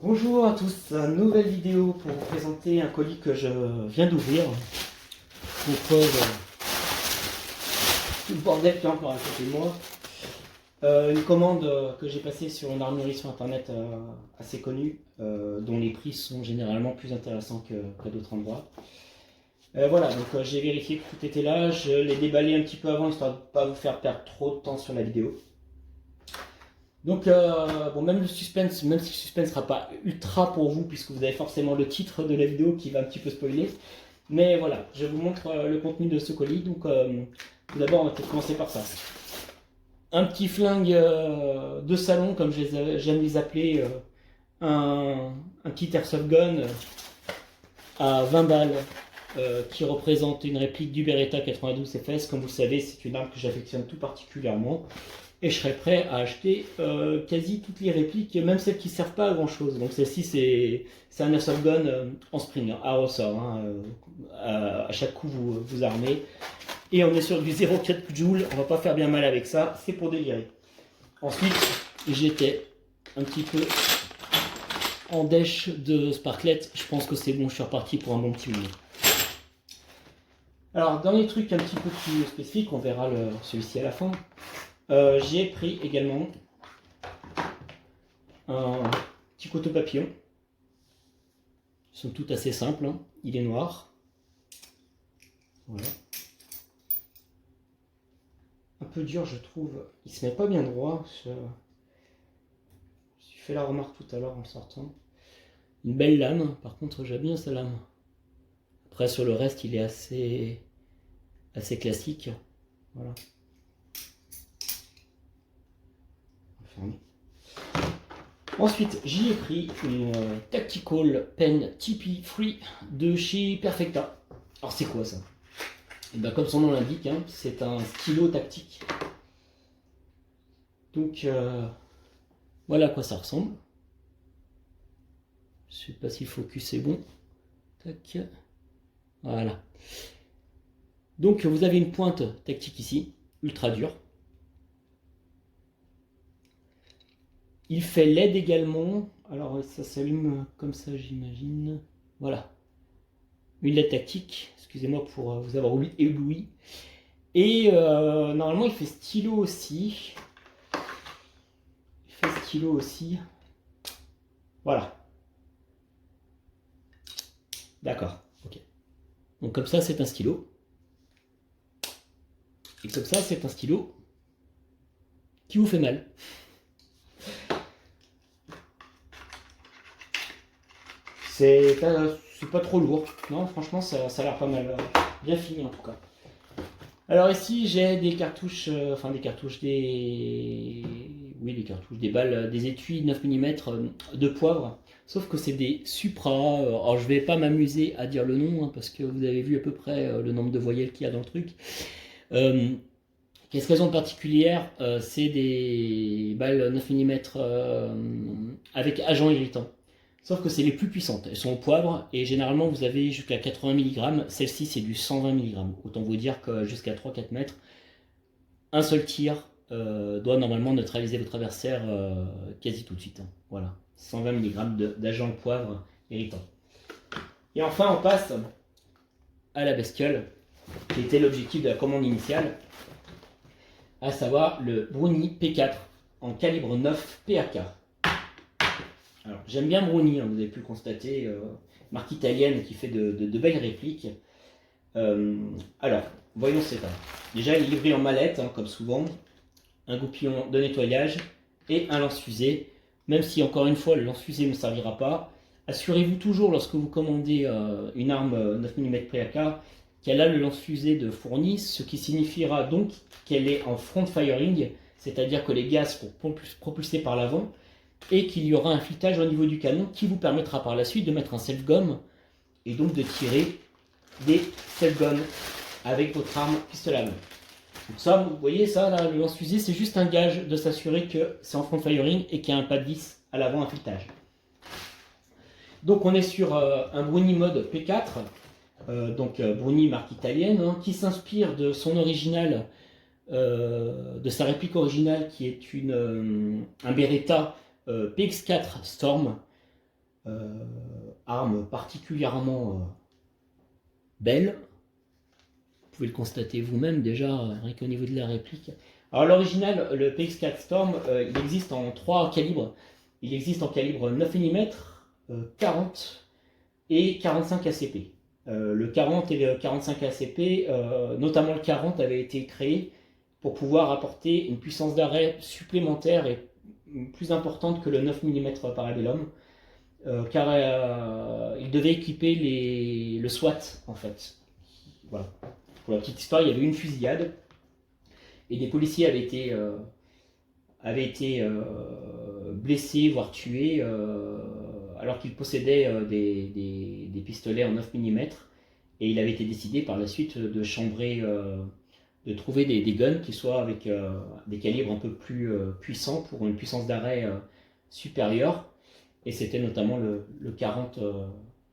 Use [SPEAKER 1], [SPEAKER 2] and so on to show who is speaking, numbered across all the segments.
[SPEAKER 1] Bonjour à tous, nouvelle vidéo pour vous présenter un colis que je viens d'ouvrir. Donc tout le bordel qui est encore à côté de moi. Une commande que j'ai passée sur une armurerie sur internet assez connue, dont les prix sont généralement plus intéressants qu'à d'autres endroits. Voilà, donc j'ai vérifié que tout était là, je l'ai déballé un petit peu avant histoire de ne pas vous faire perdre trop de temps sur la vidéo. Donc, bon, même si le suspense ne sera pas ultra pour vous, puisque vous avez forcément le titre de la vidéo qui va un petit peu spoiler. Mais voilà, je vous montre le contenu de ce colis. Donc, tout d'abord, on va peut-être commencer par ça. Un petit flingue de salon, comme j'aime les appeler, un petit airsoft gun à 20 balles, qui représente une réplique du Beretta 92 FS. Comme vous le savez, c'est une arme que j'affectionne tout particulièrement. Et je serais prêt à acheter quasi toutes les répliques, même celles qui ne servent pas à grand chose. Donc celle-ci, c'est un airsoft gun en spring, hein, à ressort. Hein, à chaque coup, vous armez. Et on est sur du 0,4 joules, on va pas faire bien mal avec ça, c'est pour délirer. Ensuite, j'étais un petit peu en dèche de sparklet. Je pense que c'est bon, je suis reparti pour un bon petit moment. Alors, dans les trucs un petit peu plus spécifiques, on verra celui-ci à la fin. J'ai pris également un petit couteau papillon. Ils sont tous assez simples, hein. Il est noir. Voilà. Un peu dur, je trouve. Il se met pas bien droit. Je me suis fait la remarque tout à l'heure en sortant. Une belle lame, par contre j'aime bien sa lame. Après sur le reste il est assez classique. Voilà. Ensuite, j'y ai pris une Tactical Pen TP3 de chez Perfecta. Alors c'est quoi ça? Et ben, comme son nom l'indique, hein, c'est un stylo tactique. Donc voilà à quoi ça ressemble. Je sais pas si le focus est bon. Tac. Voilà. Donc vous avez une pointe tactique ici, ultra dure. Il fait LED également. Alors ça s'allume comme ça, j'imagine. Voilà. Une LED tactique. Excusez-moi pour vous avoir ébloui. Et normalement il fait stylo aussi. Il fait stylo aussi. Voilà. D'accord. Ok. Donc comme ça c'est un stylo. Et comme ça c'est un stylo qui vous fait mal. C'est pas trop lourd. Non, franchement, ça a l'air pas mal. Bien fini en tout cas. Alors ici, j'ai des cartouches, des cartouches, des balles, des étuis 9 mm de poivre. Sauf que c'est des Supra. Alors je vais pas m'amuser à dire le nom, hein, parce que vous avez vu à peu près le nombre de voyelles qu'il y a dans le truc. Qu'est-ce qu'elles ont de particulière? C'est des balles 9 mm avec agent irritant. Sauf que c'est les plus puissantes. Elles sont au poivre et généralement vous avez jusqu'à 80 mg. Celle-ci c'est du 120 mg. Autant vous dire que jusqu'à 3-4 mètres, un seul tir doit normalement neutraliser votre adversaire quasi tout de suite. Hein. Voilà, 120 mg d'agent de poivre irritant. Et enfin on passe à la bestiole qui était l'objectif de la commande initiale, à savoir le Brownie P4 en calibre 9 PAK. Alors, j'aime bien Brownie, hein, vous avez pu le constater, marque italienne qui fait de belles répliques. Alors, voyons cette arme. Déjà, il est livré en mallette, hein, comme souvent, un goupillon de nettoyage et un lance-fusée. Même si, encore une fois, le lance-fusée ne servira pas, assurez-vous toujours, lorsque vous commandez une arme 9 mm PAK, qu'elle a le lance-fusée de fourni, ce qui signifiera donc qu'elle est en front firing, c'est-à-dire que les gaz seront propulsés par l'avant, et qu'il y aura un filetage au niveau du canon qui vous permettra par la suite de mettre un self-gomme et donc de tirer des self-gommes avec votre arme pistolet à main. Donc ça, vous voyez ça, là, le lance-fusée, c'est juste un gage de s'assurer que c'est en front firing et qu'il y a un pas de vis à l'avant, un filetage. Donc on est sur un Brownie mode P4, donc Brownie marque italienne, hein, qui s'inspire de son original, de sa réplique originale qui est un Beretta PX4 Storm. Arme particulièrement belle. Vous pouvez le constater vous-même déjà, rien qu'au niveau de la réplique. Alors l'original, le PX4 Storm, il existe en 3 calibres. Il existe en calibre 9 mm, 40 et 45 ACP. Le 40 et le 45 ACP, notamment le 40, avait été créé pour pouvoir apporter une puissance d'arrêt supplémentaire et plus importante que le 9 mm Parabellum, car il devait équiper le SWAT en fait. Voilà. Pour la petite histoire, il y avait eu une fusillade et des policiers avaient été blessés, voire tués, alors qu'ils possédaient des pistolets en 9 mm. Et il avait été décidé par la suite de chambrer, de trouver des guns qui soient avec des calibres un peu plus puissants pour une puissance d'arrêt supérieure. Et c'était notamment le 40,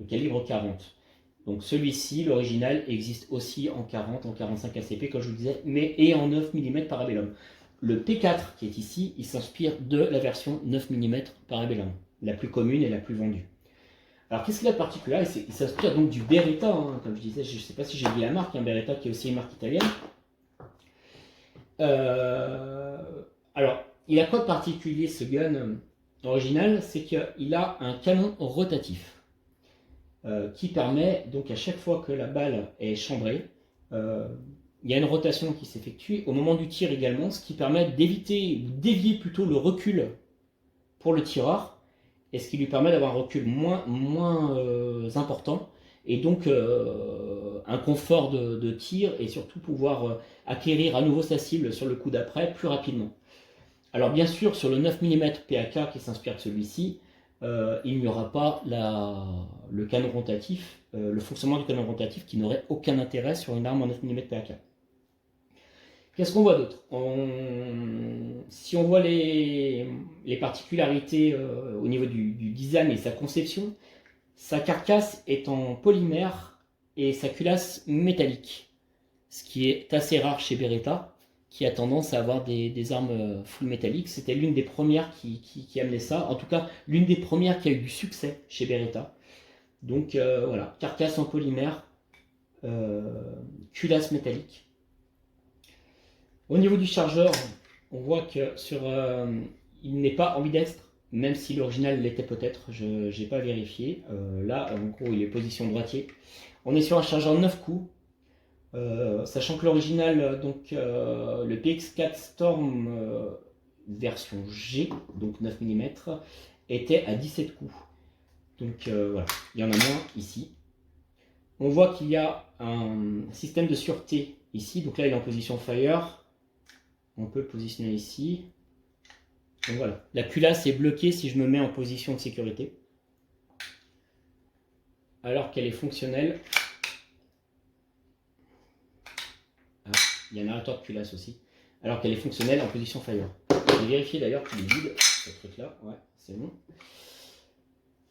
[SPEAKER 1] le calibre 40. Donc celui-ci, l'original, existe aussi en 40, en 45 ACP, comme je vous disais, mais et en 9 mm Parabellum. Le P4 qui est ici, il s'inspire de la version 9 mm Parabellum, la plus commune et la plus vendue. Alors qu'est-ce qu'il a de particulier? Il s'inspire donc du Beretta, hein, comme je disais, je ne sais pas si j'ai dit la marque, un Beretta qui est aussi une marque italienne. Alors, il a quoi de particulier ce gun original? C'est qu'il a un canon rotatif. Qui permet donc à chaque fois que la balle est chambrée, il y a une rotation qui s'effectue au moment du tir également, ce qui permet d'éviter ou dévier plutôt le recul pour le tireur, et ce qui lui permet d'avoir un recul moins important, et donc un confort de tir, et surtout pouvoir acquérir à nouveau sa cible sur le coup d'après plus rapidement. Alors bien sûr, sur le 9 mm PAK qui s'inspire de celui-ci, il n'y aura pas le canon rotatif, le fonctionnement du canon rotatif qui n'aurait aucun intérêt sur une arme en 9 mm PAK. Qu'est-ce qu'on voit d'autre? Si on voit les particularités au niveau du design et sa conception, sa carcasse est en polymère et sa culasse métallique, ce qui est assez rare chez Beretta, qui a tendance à avoir des armes full métalliques. C'était l'une des premières qui amenait ça, en tout cas l'une des premières qui a eu du succès chez Beretta. Donc voilà, carcasse en polymère, culasse métallique. Au niveau du chargeur, on voit que il n'est pas ambidextre, même si l'original l'était peut-être, je n'ai pas vérifié. Là, en gros, il est position droitier. On est sur un chargeur 9 coups. Sachant que l'original, donc le PX4 Storm version G, donc 9 mm, était à 17 coups. Donc voilà, il y en a moins ici. On voit qu'il y a un système de sûreté ici, donc là il est en position fire. On peut le positionner ici. Donc voilà, la culasse est bloquée si je me mets en position de sécurité, alors qu'elle est fonctionnelle. Il y a un narrateur de culasse aussi, alors qu'elle est fonctionnelle en position fire. Je vais vérifier d'ailleurs qu'il est vide, ce truc-là. Ouais, c'est bon.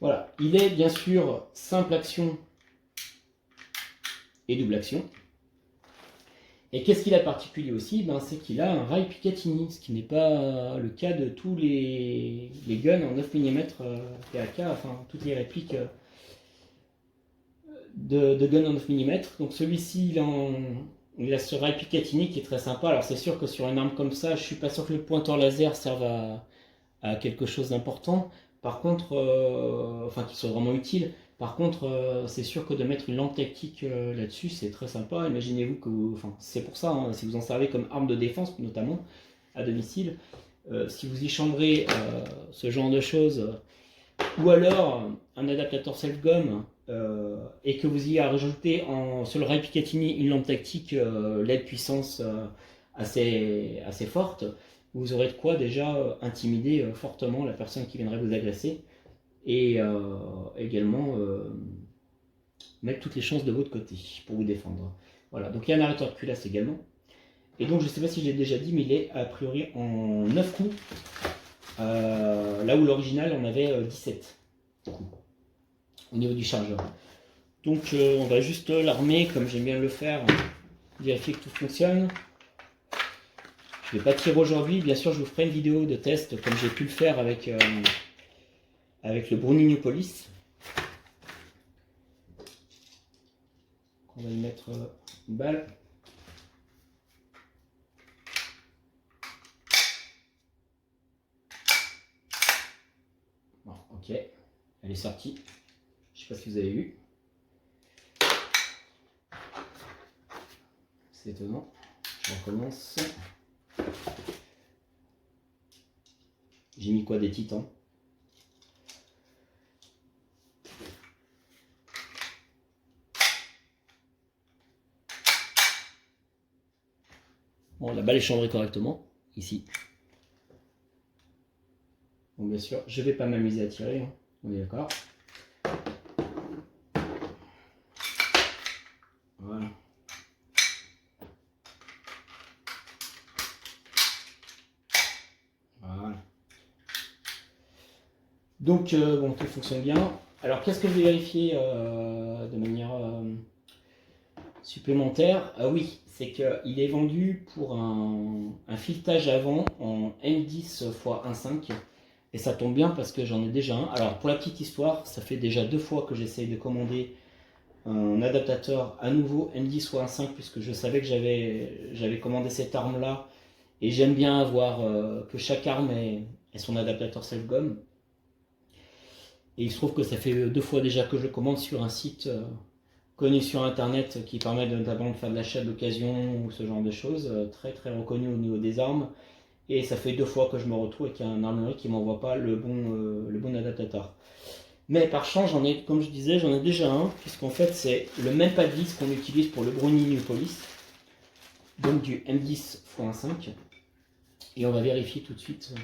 [SPEAKER 1] Voilà, il est bien sûr simple action et double action. Et qu'est-ce qu'il a de particulier aussi? C'est qu'il a un rail Picatinny, ce qui n'est pas le cas de tous les guns en 9 mm PAK, enfin toutes les répliques de guns en 9 mm. Donc celui-ci, il a ce rail Picatinny qui est très sympa. Alors c'est sûr que sur une arme comme ça, je suis pas sûr que le pointeur laser serve à quelque chose d'important. Par contre, enfin qu'il soit vraiment utile. Par contre, c'est sûr que de mettre une lampe tactique là-dessus, c'est très sympa. Imaginez-vous que, enfin c'est pour ça, hein, si vous en servez comme arme de défense notamment à domicile, si vous y chambrez ce genre de choses, ou alors un adaptateur self-gomme, et que vous y rajoutez sur le rail Picatinny une lampe tactique LED puissance assez forte, vous aurez de quoi déjà intimider fortement la personne qui viendrait vous agresser, et également mettre toutes les chances de votre côté pour vous défendre. Voilà, donc il y a un arrêteur de culasse également. Et donc je ne sais pas si je l'ai déjà dit, mais il est a priori en 9 coups, là où l'original en avait 17 coups au niveau du chargeur. Donc on va juste l'armer comme j'aime bien le faire, vérifier que tout fonctionne. Je ne vais pas tirer aujourd'hui, bien sûr je vous ferai une vidéo de test comme j'ai pu le faire avec avec le Browning Police. On va y mettre une balle. Bon, ok, elle est sortie. Je sais pas si vous avez vu. C'est étonnant. Je recommence. J'ai mis quoi, des titans. Bon, la balle est chambrée correctement, ici. Bon, bien sûr, je ne vais pas m'amuser à tirer, hein. On est d'accord. Voilà. Voilà. Donc, bon, tout fonctionne bien. Alors, qu'est-ce que je vais vérifier de manière supplémentaire? Ah oui, c'est qu'il est vendu pour un filetage avant en M10 x 1.5. Et ça tombe bien parce que j'en ai déjà un. Alors, pour la petite histoire, ça fait déjà 2 fois que j'essaye de commander un adaptateur à nouveau M10 x 1.5, puisque je savais que j'avais commandé cette arme-là. Et j'aime bien avoir que chaque arme ait son adaptateur self-gomme. Et il se trouve que ça fait 2 fois déjà que je commande sur un site connu sur internet qui permet notamment de faire de l'achat d'occasion ou ce genre de choses, très très reconnu au niveau des armes. Et ça fait 2 fois que je me retrouve avec un armerie qui ne m'envoie pas le bon adaptateur. Mais par chance, comme je disais, j'en ai déjà un, puisqu'en fait c'est le même pas de vis qu'on utilise pour le Browning Police, donc du M10 x 1.5. Et on va vérifier tout de suite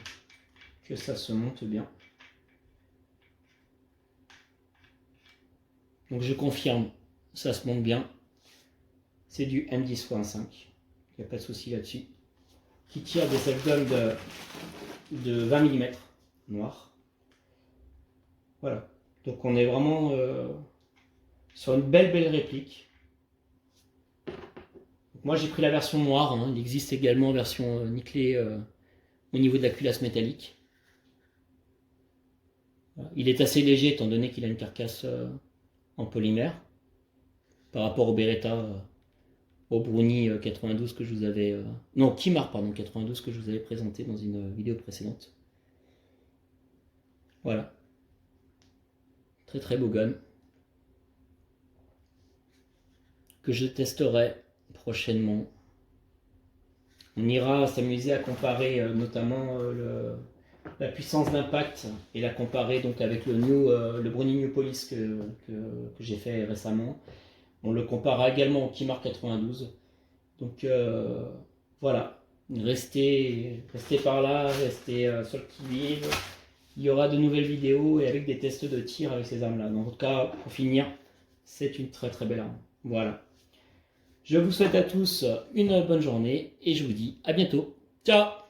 [SPEAKER 1] que ça se monte bien. Donc je confirme, ça se monte bien. C'est du M10 x 1.5, il n'y a pas de souci là-dessus. Qui tire des self-gum de 20 mm noir. Voilà. Donc on est vraiment sur une belle réplique. Donc moi j'ai pris la version noire, hein. Il existe également en version nickelée au niveau de la culasse métallique. Voilà. Il est assez léger étant donné qu'il a une carcasse en polymère par rapport au Beretta, au Brownie 92 que je vous avais... non, Kimar, pardon, 92 que je vous avais présenté dans une vidéo précédente. Voilà. Très très beau gun. Que je testerai prochainement. On ira s'amuser à comparer notamment la puissance d'impact et la comparer donc avec le Browning Police que j'ai fait récemment. On le comparera également au Kimar 92. Donc voilà, restez par là, restez sur le qui-vive. Il y aura de nouvelles vidéos et avec des tests de tir avec ces armes-là. En tout cas, pour finir, c'est une très très belle arme. Voilà. Je vous souhaite à tous une bonne journée et je vous dis à bientôt. Ciao!